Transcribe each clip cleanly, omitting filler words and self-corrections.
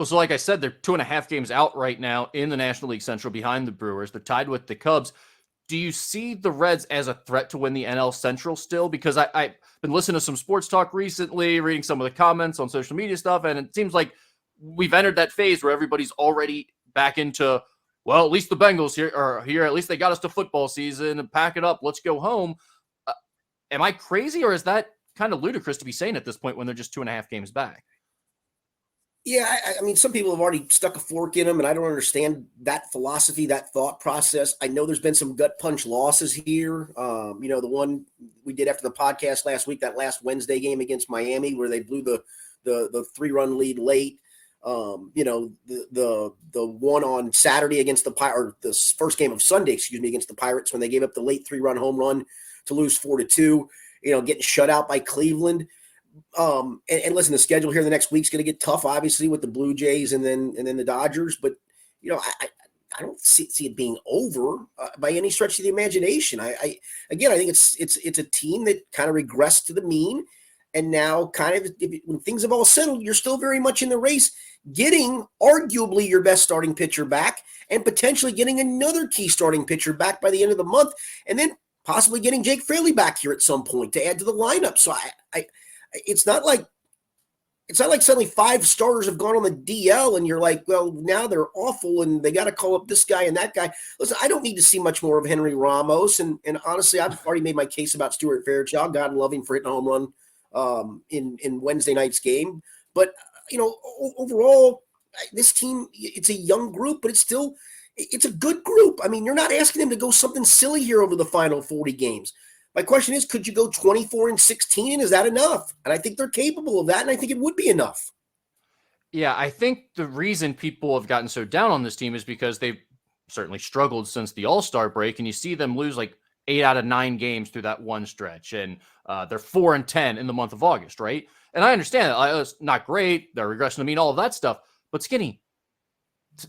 Well, so like I said, they're 2.5 games out right now in the National League Central behind the Brewers. They're tied with the Cubs. Do you see the Reds as a threat to win the NL Central still? Because I've been listening to some sports talk recently, reading some of the comments on social media stuff, and it seems like we've entered that phase where everybody's already back into, well, at least the Bengals here, at least they got us to football season and pack it up. Let's go home. Uh, am I crazy, or is that kind of ludicrous to be saying at this point when they're just 2.5 games back? Yeah, I mean, some people have already stuck a fork in them, and I don't understand that philosophy, that thought process. I know there's been some gut punch losses here. The one we did after the podcast last week, that last Wednesday game against Miami, where they blew the 3-run lead late. The one on Saturday against the Pirates, the first game of Sunday, against the Pirates, when they gave up the late 3-run home run to lose 4-2. Getting shut out by Cleveland. And listen, the schedule here the next week's going to get tough, obviously, with the Blue Jays and then the Dodgers. But I don't see it being over by any stretch of the imagination. I think it's a team that kind of regressed to the mean, and now when things have all settled, you're still very much in the race, getting arguably your best starting pitcher back, and potentially getting another key starting pitcher back by the end of the month, and then possibly getting Jake Fraley back here at some point to add to the lineup. So it's not like suddenly 5 starters have gone on the DL and you're like, well, now they're awful and they got to call up this guy and that guy. Listen, I don't need to see much more of Henry Ramos. And honestly, I've already made my case about Stuart Fairchild. God love him for hitting a home run in Wednesday night's game. But, overall, this team, it's a young group, but it's a good group. I mean, you're not asking them to go something silly here over the final 40 games. My question is, could you go 24-16, and is that enough? And I think they're capable of that, and I think it would be enough. Yeah, I think the reason people have gotten so down on this team is because they've certainly struggled since the All-Star break, and you see them lose like 8 out of 9 games through that one stretch, and they're 4-10 in the month of August, right? And I understand that it's not great, they're regressing to mean all of that stuff, but Skinny,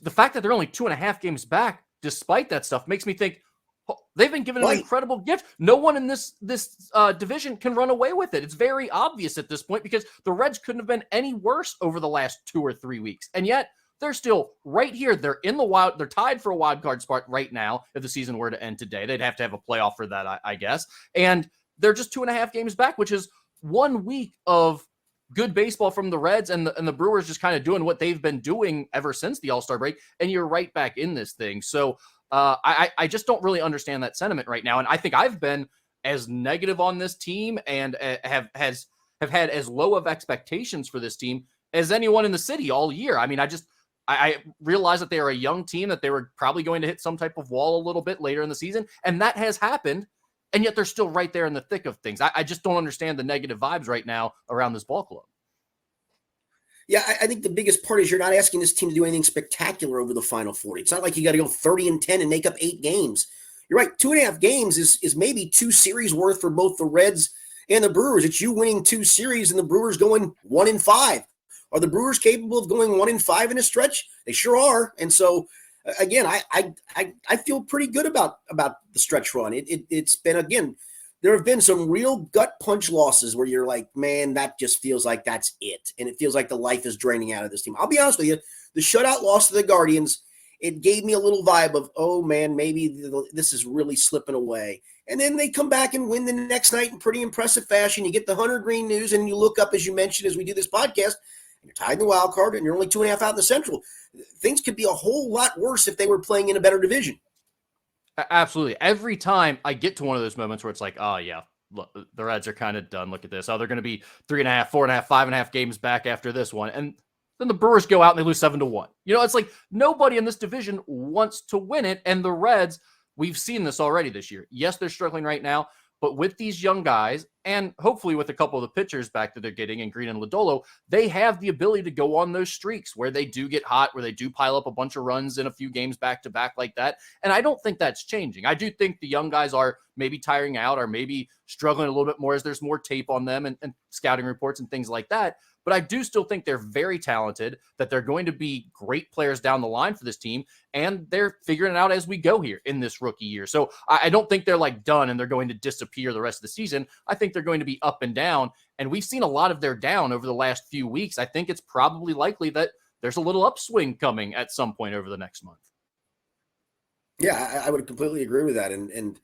the fact that they're only 2.5 games back, despite that stuff, makes me think, they've been given an incredible gift. No one in this division can run away with it. It's very obvious at this point because the Reds couldn't have been any worse over the last 2 or 3 weeks. And yet they're still right here. They're in the wild. They're tied for a wild card spot right now. If the season were to end today, they'd have to have a playoff for that, I guess. And they're just 2.5 games back, which is 1 week of good baseball from the Reds, and the Brewers just kind of doing what they've been doing ever since the All-Star break. And you're right back in this thing. So I just don't really understand that sentiment right now. And I think I've been as negative on this team and have had as low of expectations for this team as anyone in the city all year. I mean, I realized that they are a young team, that they were probably going to hit some type of wall a little bit later in the season. And that has happened. And yet they're still right there in the thick of things. I just don't understand the negative vibes right now around this ball club. Yeah, I think the biggest part is you're not asking this team to do anything spectacular over the final 40. It's not like you got to go 30-10 and make up 8 games. You're right. 2.5 games is maybe 2 series worth for both the Reds and the Brewers. It's you winning 2 series and the Brewers going 1-5. Are the Brewers capable of going 1-5 in a stretch? They sure are. And so, again, I feel pretty good about the stretch run. It's been, again, there have been some real gut punch losses where you're like, man, that just feels like that's it. And it feels like the life is draining out of this team. I'll be honest with you. The shutout loss to the Guardians, it gave me a little vibe of, oh, man, maybe this is really slipping away. And then they come back and win the next night in pretty impressive fashion. You get the Hunter Green news, and you look up, as you mentioned, as we do this podcast, and you're tied in the wild card, and you're only 2.5 out in the Central. Things could be a whole lot worse if they were playing in a better division. Absolutely. Every time I get to one of those moments where it's like, oh, yeah, look, the Reds are kind of done. Look at this. Oh, they're going to be 3.5, 4.5, 5.5 games back after this one. And then the Brewers go out and they lose 7-1. It's like nobody in this division wants to win it. And the Reds, we've seen this already this year. Yes, they're struggling right now, but with these young guys, and hopefully with a couple of the pitchers back that they're getting in Green and Lodolo, they have the ability to go on those streaks where they do get hot, where they do pile up a bunch of runs in a few games back to back like that. And I don't think that's changing. I do think the young guys are maybe tiring out or maybe struggling a little bit more as there's more tape on them and scouting reports and things like that. But I do still think they're very talented, that they're going to be great players down the line for this team, and they're figuring it out as we go here in this rookie year. So I don't think they're like done and they're going to disappear the rest of the season. I think they're going to be up and down, and we've seen a lot of their down over the last few weeks. I think it's probably likely that there's a little upswing coming at some point over the next month. Yeah, I would completely agree with that. And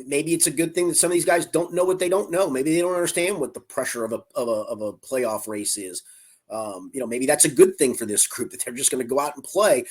maybe it's a good thing that some of these guys don't know what they don't know. Maybe they don't understand what the pressure of a playoff race is. Maybe that's a good thing for this group, that they're just going to go out and play.